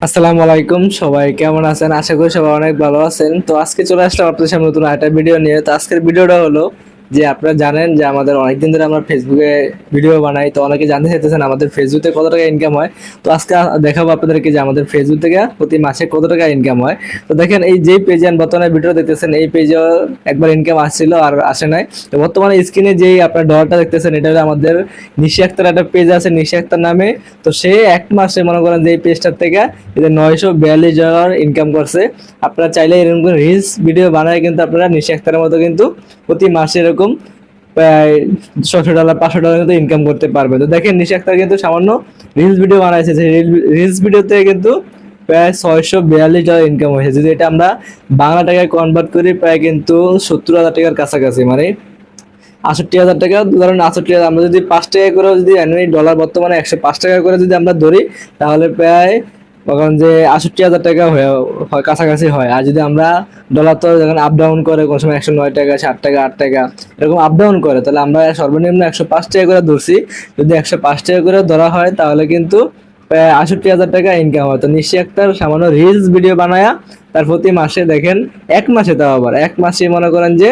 আসসালামু আলাইকুম, সবাই কেমন আছেন? আশা করি সবাই অনেক ভালো আছেন। তো আজকে চলে আসলাম আপনাদের সামনে নতুন একটা ভিডিও নিয়ে। তো আজকের ভিডিওটা হলো যে আপনারা জানেন যে আমাদের অনেকদিন ধরে আমরা ফেসবুকে ভিডিও বানাই, তো অনেকে জানতে চাইতেছেন আমাদের ফেসবুকে কত টাকা ইনকাম হয়। তো আজকে দেখাবো আপনাদেরকে যে আমাদের ফেসবুক থেকে প্রতি মাসে কত টাকা ইনকাম হয়। তো দেখেন, এই যে পেজে বর্তমানে ভিডিও দেখতেছেন, এই পেজে একবার ইনকাম আসছিল আর আসে নাই। তো বর্তমানে স্ক্রিনে যেই আপনার ডলারটা দেখতেছেন, এটা হলো আমাদের নিশি আক্তার একটা পেজ আছে নিশি আক্তার নামে। তো সে এক মাসে মনে করেন যে এই পেজটার থেকে এদের $942 ইনকাম করছে। আপনারা চাইলে এরকম রিলস ভিডিও বানায় কিন্তু আপনারা নিশি আক্তারের মতো কিন্তু প্রতি মাসে এরকম প্রায় $600 $500 কিন্তু ইনকাম করতে পারবে। তো দেখেন, নিশি আক্তার কিন্তু সামান্য রিলস ভিডিও বানাইছে, যে রিলস ভিডিও থেকে কিন্তু প্রায় $642 ইনকাম হয়েছে। যদি এটা আমরা বাংলা টাকায় কনভার্ট করি, প্রায় কিন্তু 70,000 টাকার কাছাকাছি, মানে 68,000 টাকা। ধরেন 68,000 আমরা যদি 5 টাকা করে যদি ডলার বর্তমানে 105 টাকা করে যদি আমরা ধরি, তাহলে প্রায় তখন যে 68,000 টাকা হয় কাছাকাছি হয়। আর যদি আমরা ডলার তো যখন আপ ডাউন করে, কোনো সময় 109 টাকা, 60 টাকা, 8 টাকা এরকম আপ ডাউন করে, তাহলে আমরা সর্বনিম্ন 105 টাকা করে ধরছি। যদি 105 টাকা করে ধরা হয়, তাহলে কিন্তু প্রায় 68,000 টাকা ইনকাম হয়। তো নিশি আক্তার সামান্য রিলস ভিডিও বানায়া তার প্রতি মাসে দেখেন, এক মাসে, তাও আবার এক মাসে মনে করেন যে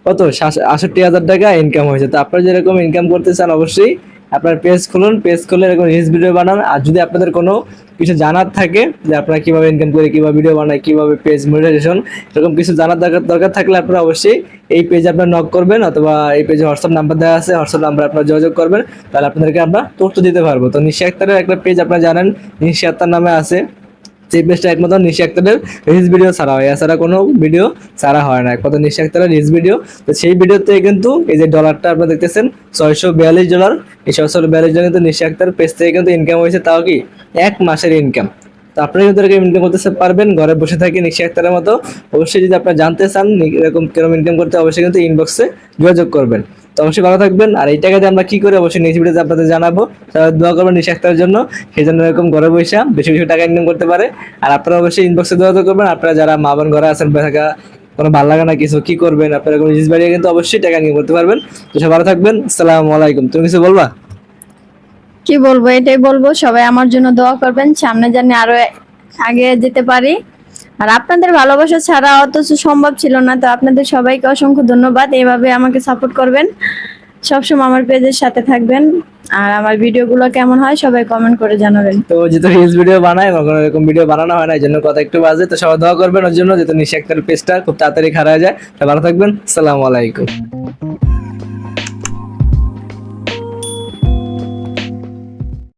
কত 68,000 টাকা ইনকাম হয়েছে। তো আপনারা যেরকম ইনকাম করতে চান, অবশ্যই আপনার পেজ খুলুন, পেজ খুলে এরকম রিলস ভিডিও বানান। আর যদি আপনাদের কোনো কিছু জানার থাকে যে আপনারা কিভাবে ইনকাম করে, কিভাবে ভিডিও বানায়, কিভাবে পেজ মনিটাইজেশন, এরকম কিছু জানার দরকার থাকলে আপনারা অবশ্যই এই পেজে আপনারা নক করবেন, অথবা এই পেজে হোয়াটসঅ্যাপ নাম্বার দেওয়া আছে, হোয়াটসঅ্যাপ নাম্বার আপনারা যোগাযোগ করবেন, তাহলে আপনাদেরকে আমরা তথ্য দিতে পারবো। তো নিশি আক্তারের একটা পেজ আপনারা জানেন নিশি আক্তার নামে আছে, যে পেজটা একমাত্র নিশি আক্তারের রিলস ভিডিও ছাড়া হয়, এছাড়া কোনো ভিডিও ছাড়া হয় না, একমাত্র নিশি আক্তারের রিলস ভিডিও। তো সেই ভিডিওতে কিন্তু এই যে ডলারটা আপনারা দেখতেছেন $642, এই $642 কিন্তু নিশি আক্তার পেজ থেকে কিন্তু ইনকাম হয়েছে, তাও কি এক মাসের ইনকাম। তো আপনারা কিন্তু ইনকাম করতে পারবেন ঘরে বসে থাকি নিশি আক্তারের মতো। অবশ্যই যদি আপনারা জানতে চান এরকম কিরকম ইনকাম করতে, অবশ্যই কিন্তু ইনবক্সে যোগাযোগ করবেন। তো অবশ্যই ভালো থাকবেন। আর এই টাকা দিয়ে আমরা কি করি, অবশ্যই নেক্সট ভিডিওতে আপনাদের জানাবো। তাহলে দোয়া করবেন নিশি আক্তারের জন্য, সেই জন্য এরকম ঘরে বসে বেশি বেশি টাকা ইনকাম করতে পারে। আর আপনারা অবশ্যই ইনবক্সে যোগাযোগ করবেন। আপনারা যারা মা বোন ঘরে আছেন, থাকা কোনো ভালো লাগে না কিছু, কি করবেন, আপনারা কোনো জিনিস বাড়িয়ে কিন্তু অবশ্যই টাকা ইনকাম করতে পারবেন। তো সব ভালো থাকবেন। আসসালামু আলাইকুম। তুমি কিছু বলবা? কি বলবো, এটাই বলবো, সবাই আমার জন্য দোয়া করবেন, সামনে জানি আরো আগে যেতে পারি। আর আপনাদের ভালোবাসা ছাড়া অত সম্ভব ছিল না। তো আপনাদের সবাইকে অসংখ্য ধন্যবাদ, এইভাবে আমাকে সাপোর্ট করবেন, সবসময় আমার পেজের সাথে থাকবেন। আর আমার ভিডিওগুলো কেমন হয় সবাই কমেন্ট করে জানাবেন। তো যেহেতু রিলস ভিডিও বানায়, কখনো এরকম ভিডিও বানানো হয় না, এই জন্য কথা একটু বাজে। তো সবাই দোয়া করবেন ওর জন্য, যেহেতু নিশি আক্তার পেজটা খুব তাড়াতাড়ি খারাপ যায়। তো ভালো থাকবেন। আসসালামু আলাইকুম।